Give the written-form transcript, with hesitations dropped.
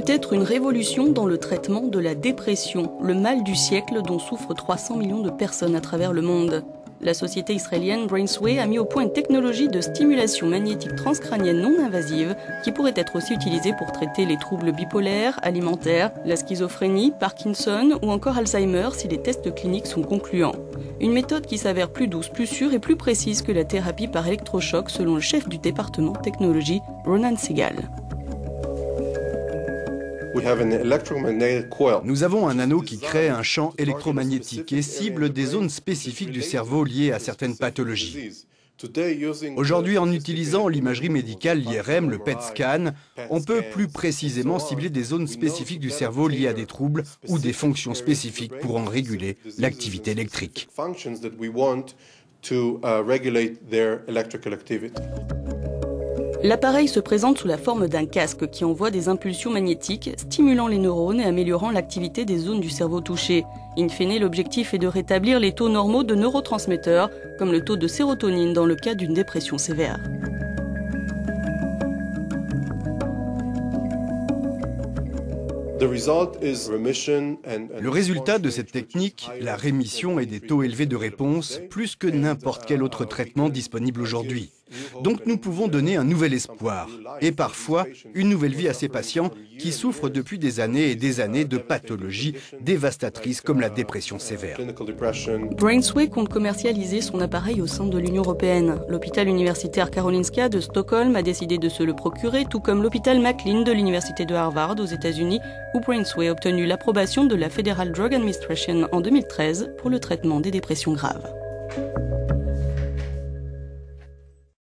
Peut-être une révolution dans le traitement de la dépression, le mal du siècle dont souffrent 300 millions de personnes à travers le monde. La société israélienne Brainsway a mis au point une technologie de stimulation magnétique transcrânienne non invasive qui pourrait être aussi utilisée pour traiter les troubles bipolaires, alimentaires, la schizophrénie, Parkinson ou encore Alzheimer si les tests cliniques sont concluants. Une méthode qui s'avère plus douce, plus sûre et plus précise que la thérapie par électrochoc selon le chef du département technologie, Ronan Segal. Nous avons un anneau qui crée un champ électromagnétique et cible des zones spécifiques du cerveau liées à certaines pathologies. Aujourd'hui, en utilisant l'imagerie médicale, l'IRM, le PET scan, on peut plus précisément cibler des zones spécifiques du cerveau liées à des troubles ou des fonctions spécifiques pour en réguler l'activité électrique. L'appareil se présente sous la forme d'un casque qui envoie des impulsions magnétiques, stimulant les neurones et améliorant l'activité des zones du cerveau touchées. In fine, l'objectif est de rétablir les taux normaux de neurotransmetteurs, comme le taux de sérotonine dans le cas d'une dépression sévère. Le résultat de cette technique, la rémission et des taux élevés de réponse, plus que n'importe quel autre traitement disponible aujourd'hui. Donc nous pouvons donner un nouvel espoir et parfois une nouvelle vie à ces patients qui souffrent depuis des années et des années de pathologies dévastatrices comme la dépression sévère. Brainsway compte commercialiser son appareil au sein de l'Union européenne. L'hôpital universitaire Karolinska de Stockholm a décidé de se le procurer, tout comme l'hôpital McLean de l'université de Harvard aux États-Unis, où Brainsway a obtenu l'approbation de la Federal Drug Administration en 2013 pour le traitement des dépressions graves.